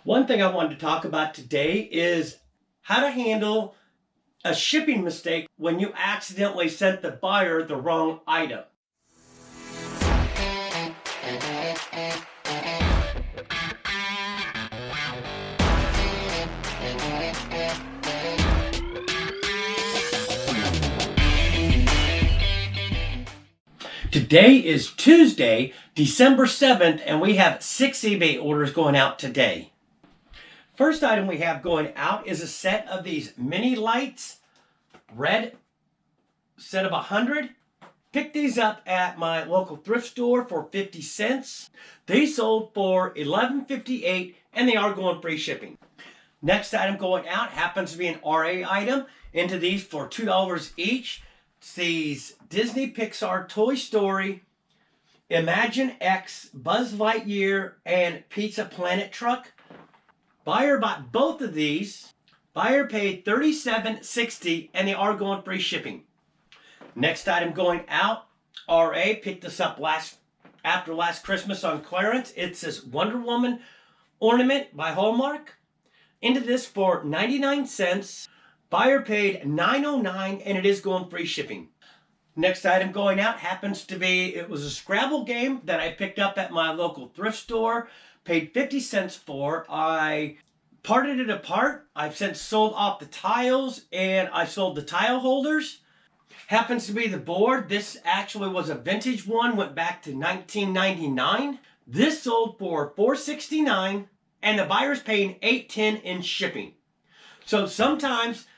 One thing I wanted to talk about today is how to handle a shipping mistake when you accidentally sent the buyer the wrong item. Today is Tuesday, December 7th, and we have 6 eBay orders going out today. First item we have going out is a set of these mini lights, red, set of 100. Picked these up at my local thrift store for 50 cents. They sold for $11.58 and they are going free shipping. Next item going out happens to be an RA item. Into these for $2 each. It's these Disney Pixar Toy Story, Imagine X, Buzz Lightyear, and Pizza Planet truck. Buyer bought both of these. Buyer paid $37.60 and they are going free shipping. Next item going out, RA picked this up after last Christmas on clearance. It's this Wonder Woman ornament by Hallmark. Into this for 99 cents. Buyer paid $9.09 and it is going free shipping. Next item going out happens to be, it was a Scrabble game that I picked up at my local thrift store. Paid 50 cents for. I parted it apart. I've since sold off the tiles and I sold the tile holders. Happens to be the board. This actually was a vintage one, went back to 1999. This sold for $4.69 and the buyer's paying $8.10 in shipping. So sometimes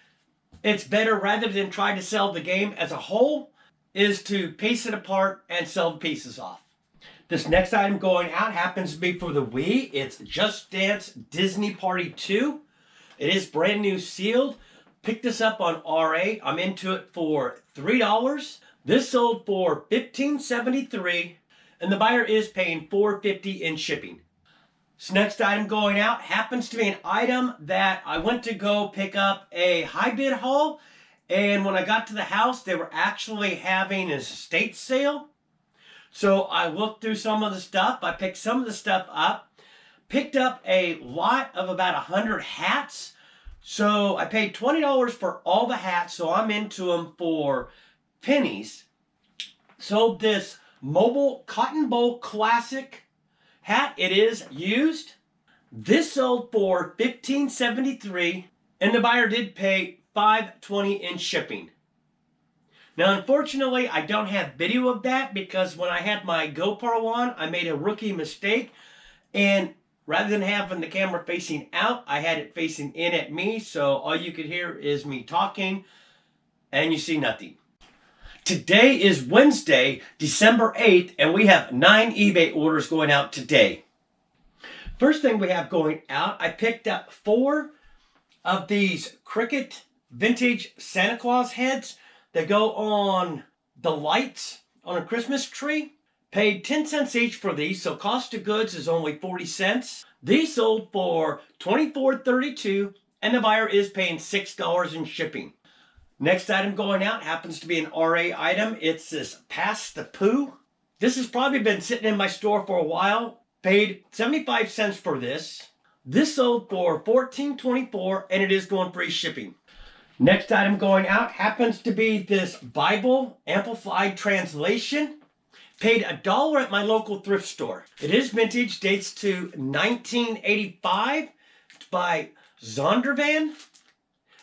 it's better, rather than try to sell the game as a whole, is to piece it apart and sell the pieces off. This next item going out happens to be for the Wii. It's Just Dance Disney Party 2. It is brand new sealed. Picked this up on RA. I'm into it for $3. This sold for $15.73 and the buyer is paying $4.50 in shipping. This next item going out happens to be an item that I went to go pick up a high bid haul, and when I got to the house they were actually having an estate sale. So I looked through some of the stuff. I picked some of the stuff up. Picked up a lot of about 100 hats. So I paid $20 for all the hats. So I'm into them for pennies. Sold this Mobile Cotton Bowl Classic hat. It is used. This sold for $15.73 and the buyer did pay $5.20 in shipping. Now, unfortunately, I don't have video of that because when I had my GoPro on, I made a rookie mistake. And rather than having the camera facing out, I had it facing in at me. So all you could hear is me talking and you see nothing. Today is Wednesday, December 8th, and we have 9 eBay orders going out today. First thing we have going out, I picked up 4 of these Cricut vintage Santa Claus heads that go on the lights on a Christmas tree. Paid 10 cents each for these, so cost of goods is only 40 cents. These sold for $24.32 and the buyer is paying $6 in shipping. Next item going out happens to be an RA item. It's this Pass the Poo. This has probably been sitting in my store for a while. Paid 75 cents for this. This sold for $14.24 and it is going free shipping. Next item going out happens to be this Bible Amplified Translation. Paid $1 at my local thrift store. It is vintage, dates to 1985. It's by Zondervan.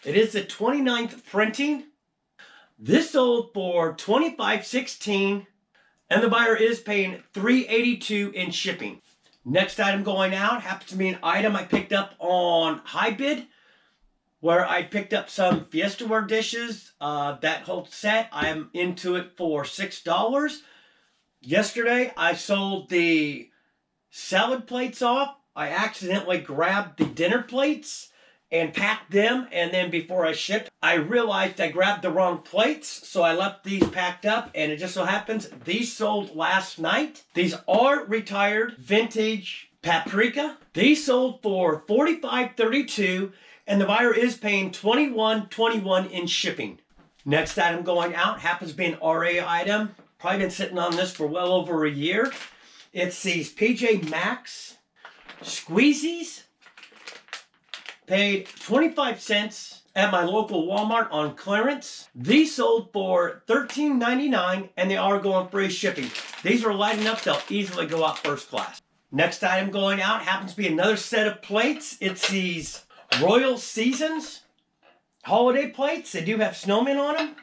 It is the 29th printing. This sold for $25.16 and the buyer is paying $3.82 in shipping. Next item going out happens to be an item I picked up on high bid, where I picked up some Fiestaware dishes. That whole set, I'm into it for $6. Yesterday, I sold the salad plates off. I accidentally grabbed the dinner plates and packed them, and then before I shipped, I realized I grabbed the wrong plates, so I left these packed up, and it just so happens these sold last night. These are retired vintage paprika. These sold for $45.32, and the buyer is paying $21.21 in shipping. Next item going out happens to be an RA item. Probably been sitting on this for well over a year. It's these PJ Masks Squeezables. Paid 25 cents at my local Walmart on clearance. These sold for $13.99 and they are going free shipping. These are light enough, they'll easily go out first class. Next item going out happens to be another set of plates. It's these Royal Seasons holiday plates. They do have snowmen on them.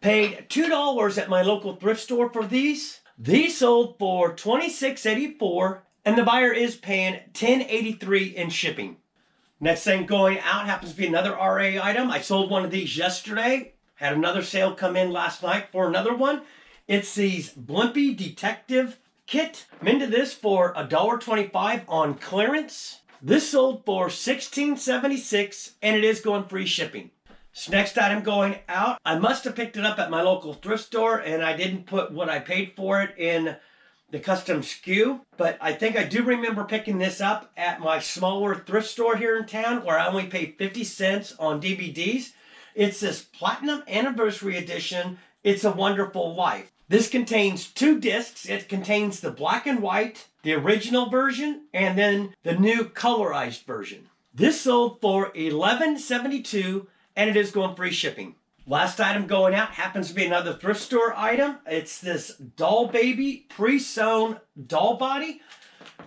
Paid $2 at my local thrift store for these. These sold for $26.84 and the buyer is paying $10.83 in shipping. Next thing going out happens to be another RA item. I sold one of these yesterday. Had another sale come in last night for another one. It's these Blimpie Detective Kit. I'm into this for $1.25 on clearance. This sold for $16.76 and it is going free shipping. This next item going out, I must have picked it up at my local thrift store and I didn't put what I paid for it in the custom SKU, but I think I do remember picking this up at my smaller thrift store here in town where I only paid 50 cents on DVDs. It's this Platinum Anniversary Edition, It's a Wonderful Life. This contains 2 discs. It contains the black and white, the original version, and then the new colorized version. This sold for $11.72 and it is going free shipping. Last item going out happens to be another thrift store item. It's this Doll Baby pre-sewn doll body.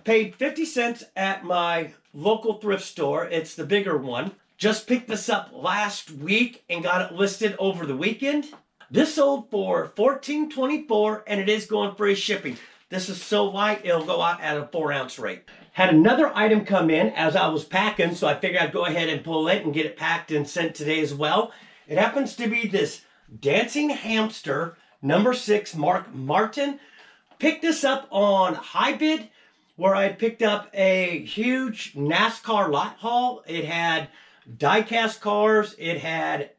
Paid 50 cents at my local thrift store. It's the bigger one. Just picked this up last week and got it listed over the weekend. This sold for $14.24 and it is going free shipping. This is so light, it'll go out at a 4-ounce rate. Had another item come in as I was packing, so I figured I'd go ahead and pull it and get it packed and sent today as well. It happens to be this Dancing Hamster number 6 Mark Martin. Picked this up on HiBid where I picked up a huge NASCAR lot haul. It had die-cast cars, it had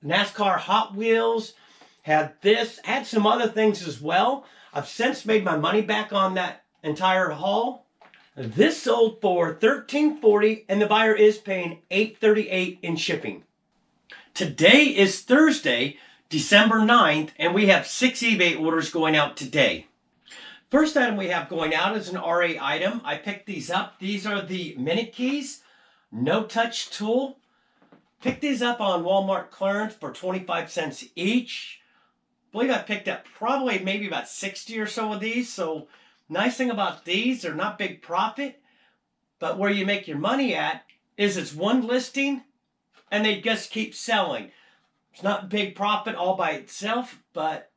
NASCAR Hot Wheels, had this, had some other things as well. I've since made my money back on that entire haul. This sold for $13.40 and the buyer is paying $8.38 in shipping. Today is Thursday, December 9th, and we have 6 eBay orders going out today. First item we have going out is an RA item. I picked these up. These are the Minute Keys no-touch tool. Picked these up on Walmart clearance for 25 cents each. I believe I picked up probably maybe about 60 or so of these. So nice thing about these, they're not big profit, but where you make your money at is it's one listing and they just keep selling. It's not big profit all by itself, but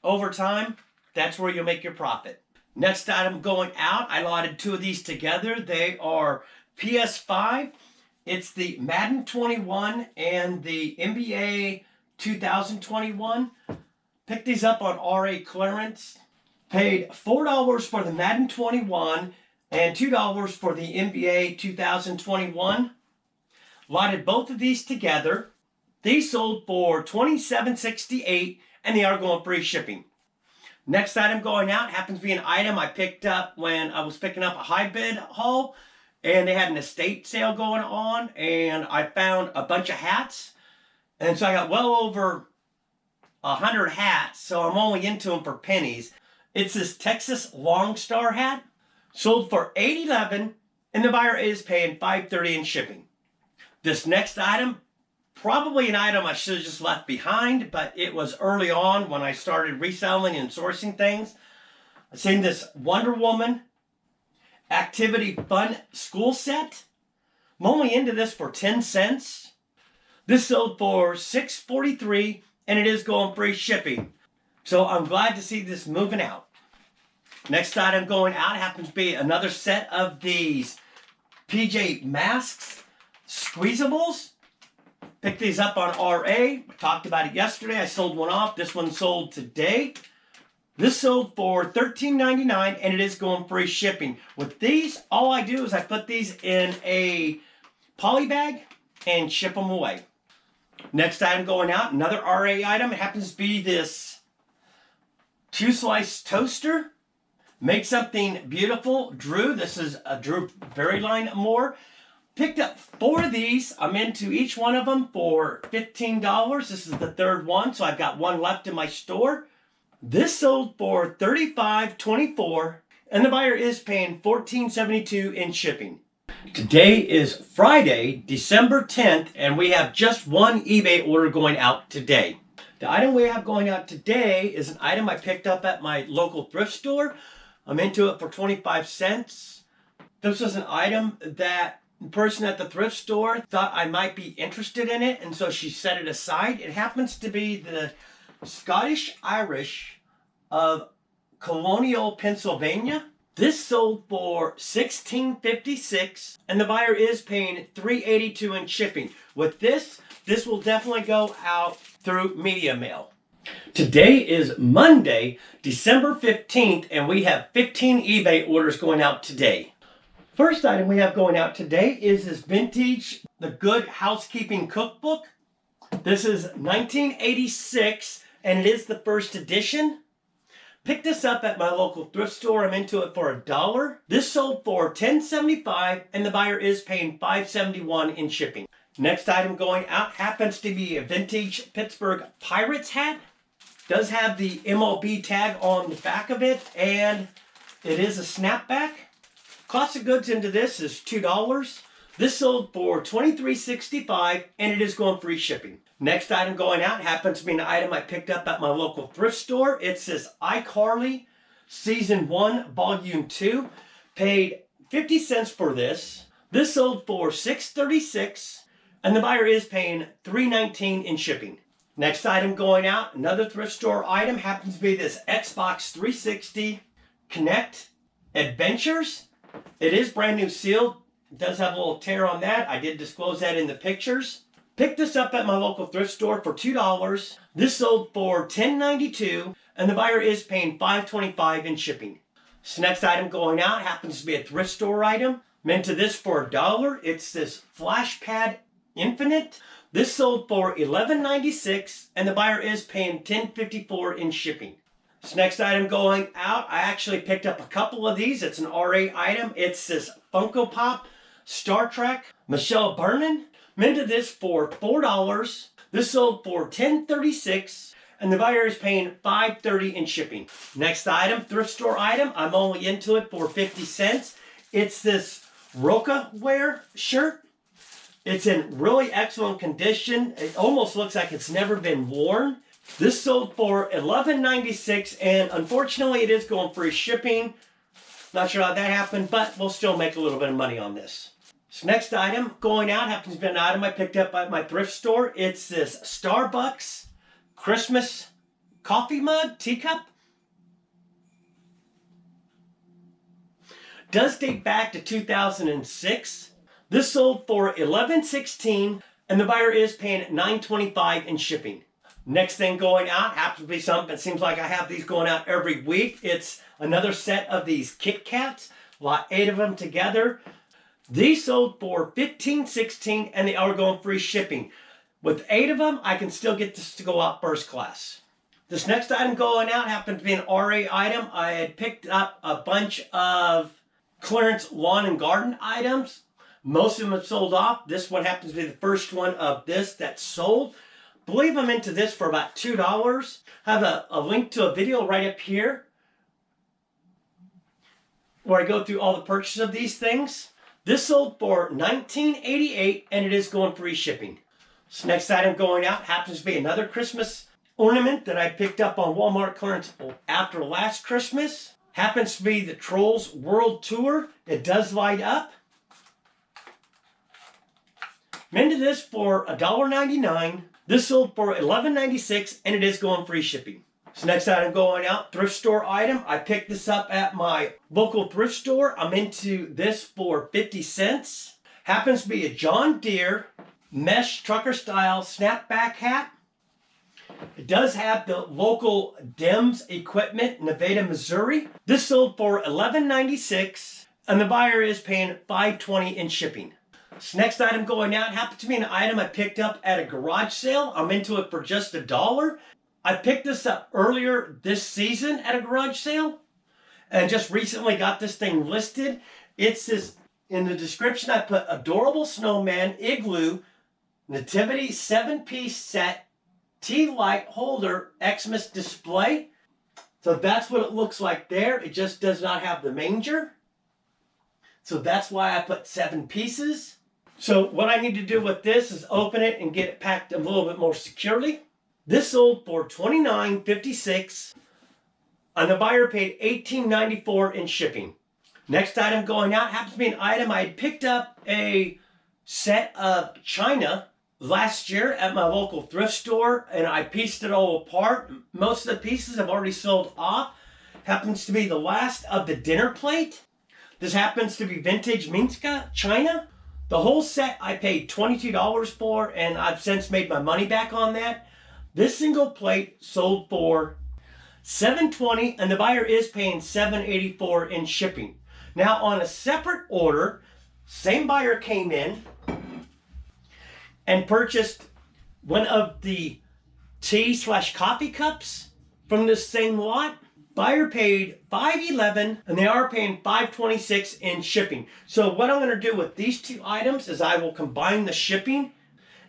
over time, that's where you'll make your profit. Next item going out, I lotted 2 of these together. They are PS5. It's the Madden 21 and the NBA 2021. Picked these up on RA clearance. Paid $4 for the Madden 21 and $2 for the NBA 2021. Lotted both of these together. These sold for $27.68 and they are going free shipping. Next item going out happens to be an item I picked up when I was picking up a HiBid haul. And they had an estate sale going on. And I found a bunch of hats. And so I got well over 100 hats. So I'm only into them for pennies. It's this Texas Long Star hat. Sold for $8.11 and the buyer is paying $5.30 in shipping. This next item, probably an item I should have just left behind, but it was early on when I started reselling and sourcing things. I've seen this Wonder Woman Activity Fun School Set. I'm only into this for 10 cents. This sold for $6.43 and it is going free shipping. So I'm glad to see this moving out. Next item going out happens to be another set of these PJ Masks Squeezables. Picked these up on RA. I talked about it yesterday. I sold one off. This one sold today. This sold for $13.99 and it is going free shipping. With these, all I do is I put these in a poly bag and ship them away. Next item going out, another RA item. It happens to be this 2-slice toaster. Make something beautiful. Drew, this is a Drew Veryline More. Picked up 4 of these. I'm into each one of them for $15. This is the 3rd one, so I've got one left in my store. This sold for $35.24 and the buyer is paying $14.72 in shipping. Today is Friday, December 10th, and we have just one eBay order going out today. The item we have going out today is an item I picked up at my local thrift store. I'm into it for 25 cents. This was an item that the person at the thrift store thought I might be interested in it, and so she set it aside. It happens to be the Scottish Irish of Colonial, Pennsylvania. This sold for $16.56, and the buyer is paying $3.82 in shipping. With this will definitely go out through media mail. Today is Monday, December 15th, and we have 15 eBay orders going out today. First item we have going out today is this vintage The Good Housekeeping Cookbook. This is 1986, and it is the first edition. Picked this up at my local thrift store. I'm into it for $1. This sold for $10.75, and the buyer is paying $5.71 in shipping. Next item going out happens to be a vintage Pittsburgh Pirates hat. Does have the MLB tag on the back of it, and it is a snapback. Cost of goods into this is $2. This sold for $23.65, and it is going free shipping. Next item going out happens to be an item I picked up at my local thrift store. It's this iCarly Season 1 Volume 2. Paid 50 cents for this. This sold for $6.36, and the buyer is paying $3.19 in shipping. Next item going out, another thrift store item, happens to be this Xbox 360 Kinect Adventures. It is brand new sealed. It does have a little tear on that. I did disclose that in the pictures. Picked this up at my local thrift store for $2. This sold for $10.92, and the buyer is paying $5.25 in shipping. This next item going out happens to be a thrift store item. Meant to this for $1. It's this FlashPad Infinite. This sold for $11.96, and the buyer is paying $10.54 in shipping. This next item going out, I actually picked up a couple of these. It's an RA item. It's this Funko Pop Star Trek Michelle Burnham. Minted this for $4. This sold for $10.36, and the buyer is paying $5.30 in shipping. Next item, thrift store item. I'm only into it for 50 cents. It's this Roca wear shirt. It's in really excellent condition. It almost looks like it's never been worn. This sold for $11.96, and unfortunately it is going free shipping. Not sure how that happened, but we'll still make a little bit of money on this. This next item going out happens to be an item I picked up at my thrift store. It's this Starbucks Christmas coffee mug, teacup. Does date back to 2006. This sold for $11.16, and the buyer is paying $9.25 in shipping. Next thing going out happens to be something, it seems like I have these going out every week. It's another set of these Kit Kats, about 8 of them together. These sold for $15.16, and they are going free shipping. With 8 of them, I can still get this to go out first class. This next item going out happened to be an RA item. I had picked up a bunch of clearance lawn and garden items. Most of them have sold off. This one happens to be the first one of this that sold. I believe I'm into this for about $2. I have a link to a video right up here where I go through all the purchases of these things. This sold for $19.88, and it is going free shipping. This next item going out happens to be another Christmas ornament that I picked up on Walmart clearance after last Christmas. Happens to be the Trolls World Tour. It does light up. Minted this for $1.99. This sold for $11.96, and it is going free shipping. So next item going out, thrift store item. I picked this up at my local thrift store. I'm into this for 50 cents. Happens to be a John Deere mesh trucker style snapback hat. It does have the local DEMS equipment, Nevada, Missouri. This sold for $11.96, and the buyer is paying $5.20 in shipping. This next item going out happens to be an item I picked up at a garage sale. I'm into it for just $1. I picked this up earlier this season at a garage sale and just recently got this thing listed. It's this, in the description I put adorable snowman igloo nativity 7-piece set tea light holder Xmas display. So that's what it looks like there. It just does not have the manger. So that's why I put 7 pieces. So what I need to do with this is open it and get it packed a little bit more securely. This sold for $29.56 and the buyer paid $18.94 in shipping. Next item going out happens to be an item I had picked up a set of china last year at my local thrift store, and I pieced it all apart. Most of the pieces have already sold off. Happens to be the last of the dinner plate. This happens to be vintage Minska china. The whole set I paid $22 for, and I've since made my money back on that. This single plate sold for $7.20, and the buyer is paying $7.84 in shipping. Now on a separate order, same buyer came in and purchased one of the tea/coffee cups from this same lot. Buyer paid $5.11 and they are paying $5.26 in shipping. So what I'm going to do with these 2 items is I will combine the shipping,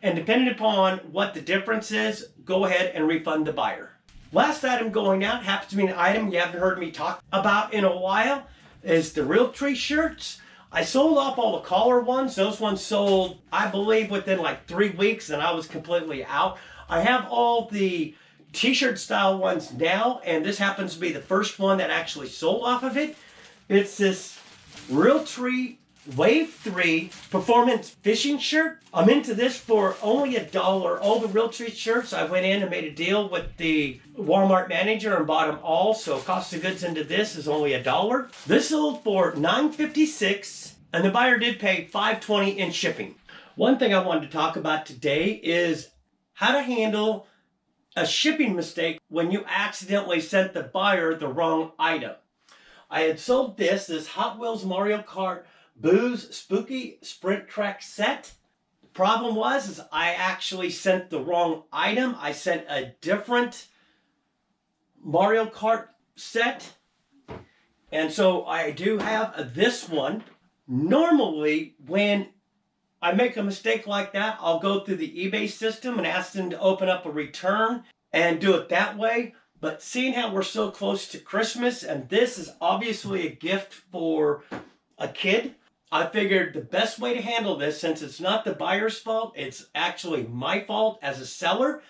and depending upon what the difference is, go ahead and refund the buyer. Last item going out happens to be an item you haven't heard me talk about in a while, is the Realtree shirts. I sold off all the collar ones. Those ones sold, I believe, within like 3 weeks, and I was completely out. I have all the t-shirt style ones now, and this happens to be the first one that actually sold off of it. It's this Realtree Wave 3 Performance Fishing Shirt. I'm into this for only $1. All the Realtree shirts, I went in and made a deal with the Walmart manager and bought them all, so cost of goods into this is only $1. This sold for $9.56, and the buyer did pay $5.20 in shipping. One thing I wanted to talk about today is how to handle a shipping mistake when you accidentally sent the buyer the wrong item. I had sold this Hot Wheels Mario Kart Boo's Spooky Sprint Track set. The problem was I actually sent the wrong item. I sent a different Mario Kart set. And so I do have this one. Normally, when I make a mistake like that, I'll go through the eBay system and ask them to open up a return and do it that way. But seeing how we're so close to Christmas, and this is obviously a gift for a kid, I figured the best way to handle this, since it's not the buyer's fault, it's actually my fault as a seller,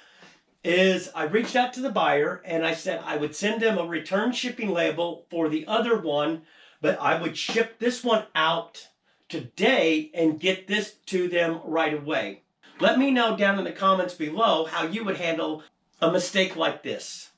is I reached out to the buyer and I said I would send them a return shipping label for the other one, but I would ship this one out today and get this to them right away. Let me know down in the comments below how you would handle a mistake like this.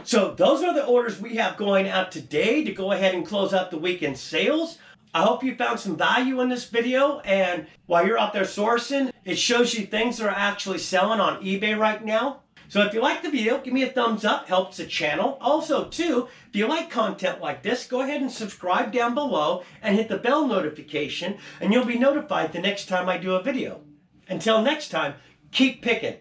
So those are the orders we have going out today to go ahead and close out the weekend sales. I hope you found some value in this video, and while you're out there sourcing, it shows you things that are actually selling on eBay right now. So if you like the video, give me a thumbs up, helps the channel. Also too, if you like content like this, go ahead and subscribe down below and hit the bell notification, and you'll be notified the next time I do a video. Until next time, keep picking.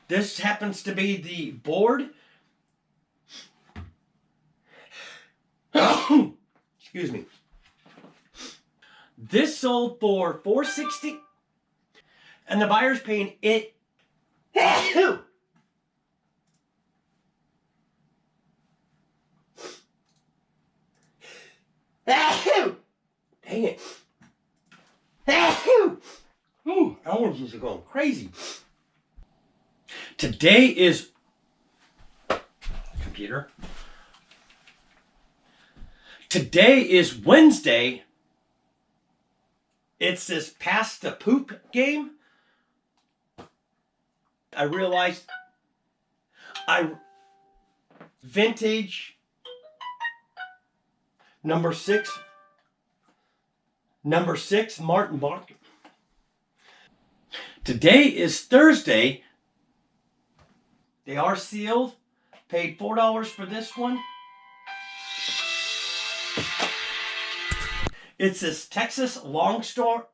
This happens to be the board. Excuse me. This sold for $4.60, and the buyer's paying it. Dang it. Allergies are going crazy. Today is computer. Today is Wednesday. It's this pass the poop game. I realized vintage number 6 Martin Bach. Today is Thursday. They are sealed. Paid $4 for this one. It's this Texas long store.